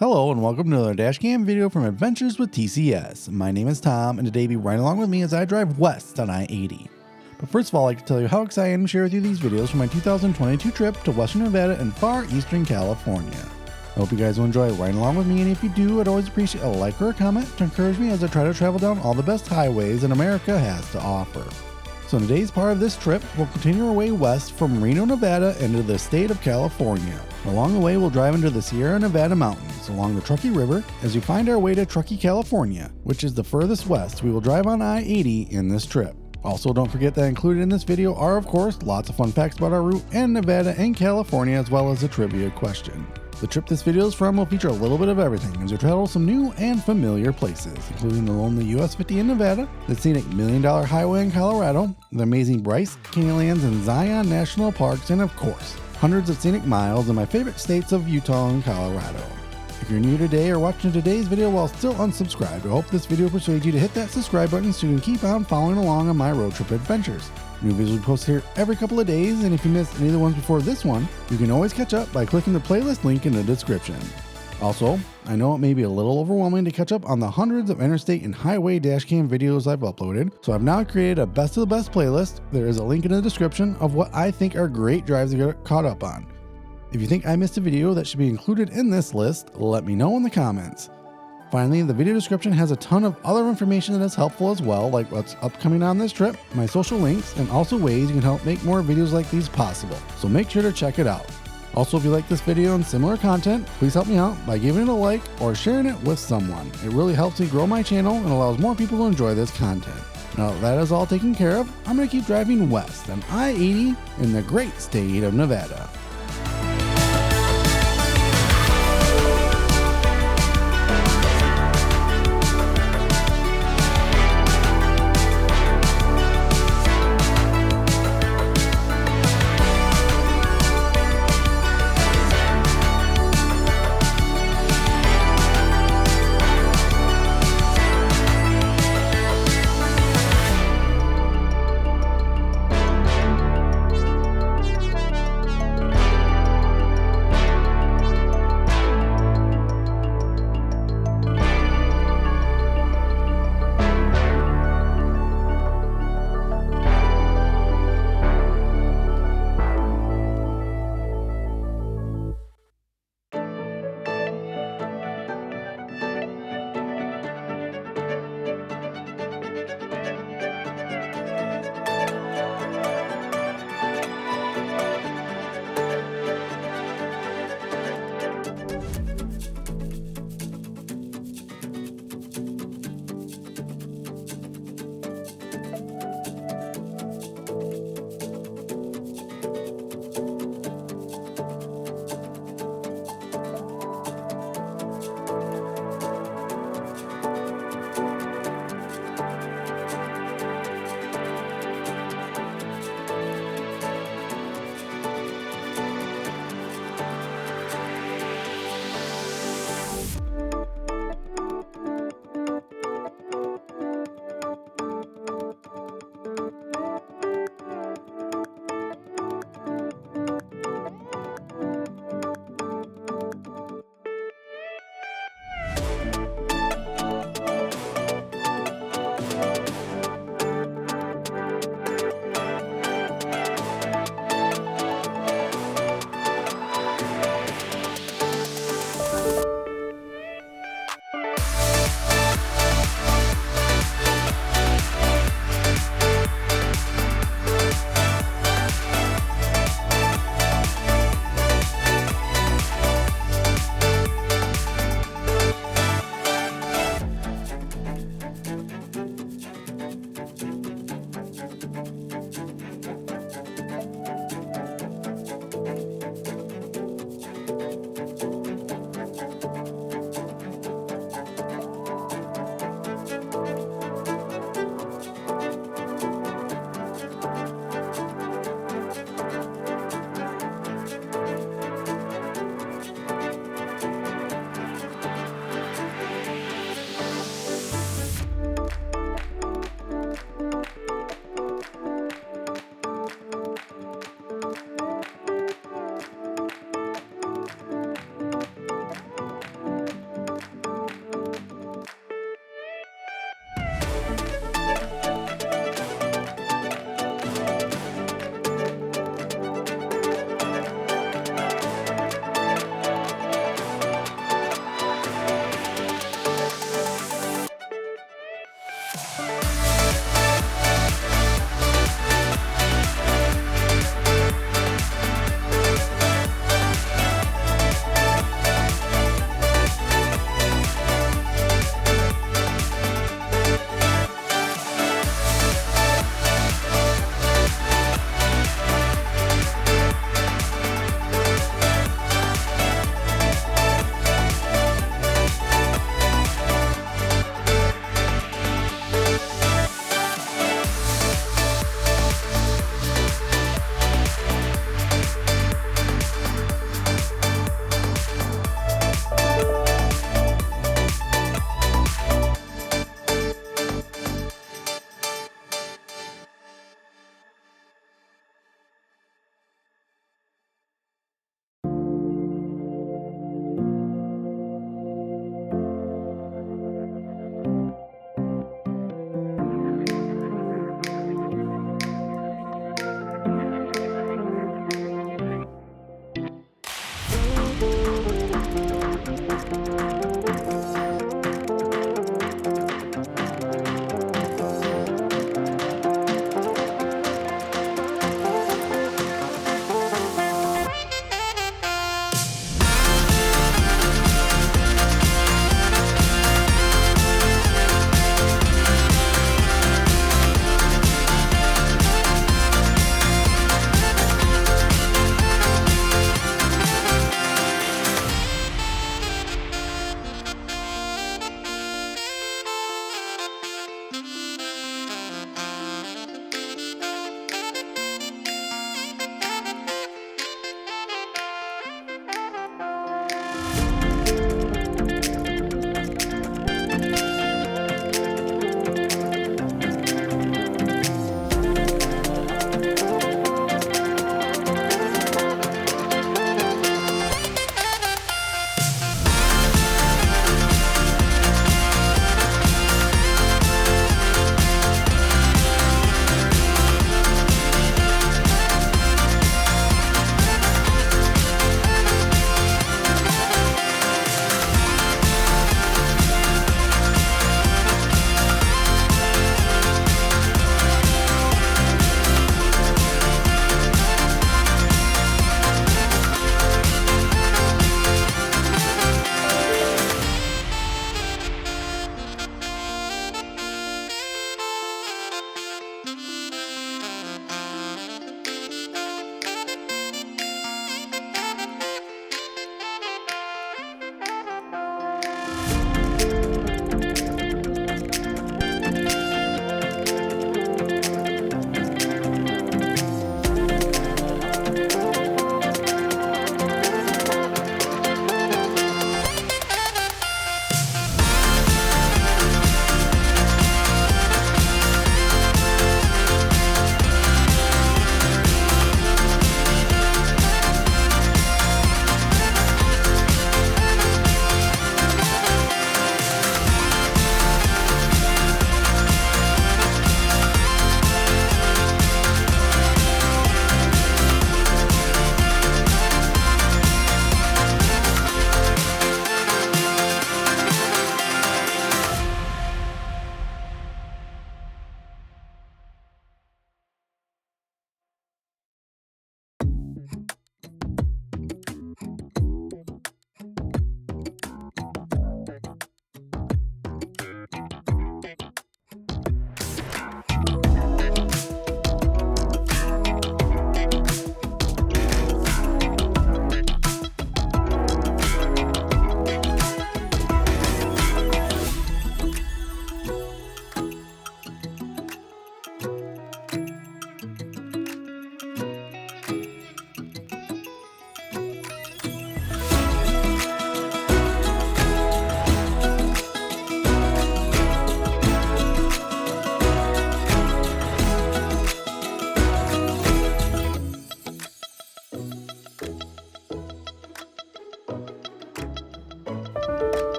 Hello and welcome to another dashcam video from Adventures with TCS. My name is Tom and today be right along with me as I drive west on I-80. But first of all, I'd like to tell you how excited I am to share with you these videos from my 2022 trip to Western Nevada and far eastern California. I hope you guys will enjoy riding along with me, and if you do, I'd always appreciate a like or a comment to encourage me as I try to travel down all the best highways that America has to offer. So in today's part of this trip, we'll continue our way west from Reno, Nevada into the state of California. Along the way, we'll drive into the Sierra Nevada mountains along the Truckee River as we find our way to Truckee, California, which is the furthest west we will drive on I-80 in this trip. Also, don't forget that included in this video are, of course, lots of fun facts about our route and Nevada and California, as well as a trivia question. The trip this video is from will feature a little bit of everything as we travel some new and familiar places, including the lonely US 50 in Nevada, the scenic $1 Million Highway in Colorado, the amazing Bryce, Canyonlands, and Zion National Parks, and of course, hundreds of scenic miles in my favorite states of Utah and Colorado. If you're new today or watching today's video while still unsubscribed, I hope this video persuades you to hit that subscribe button so you can keep on following along on my road trip adventures. New videos will be posted here every couple of days, and if you missed any of the ones before this one, you can always catch up by clicking the playlist link in the description. Also, I know it may be a little overwhelming to catch up on the hundreds of interstate and highway dashcam videos I've uploaded, so I've now created a best of the best playlist. There is a link in the description of what I think are great drives to get caught up on. If you think I missed a video that should be included in this list, let me know in the comments. Finally, the video description has a ton of other information that is helpful as well, like what's upcoming on this trip, my social links, and also ways you can help make more videos like these possible, so make sure to check it out. Also, if you like this video and similar content, please help me out by giving it a like or sharing it with someone. It really helps me grow my channel and allows more people to enjoy this content. Now that is all taken care of, I'm going to keep driving west on I-80 in the great state of Nevada.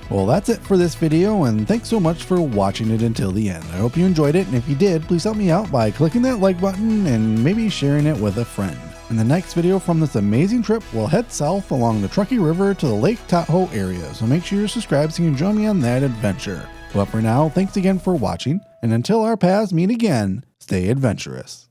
Well, that's it for this video, and thanks so much for watching it until the end. I hope you enjoyed it, and if you did, please help me out by clicking that like button and maybe sharing it with a friend. In the next video from this amazing trip, we'll head south along the Truckee River to the Lake Tahoe area, so make sure you're subscribed so you can join me on that adventure. But for now, thanks again for watching, and until our paths meet again, stay adventurous.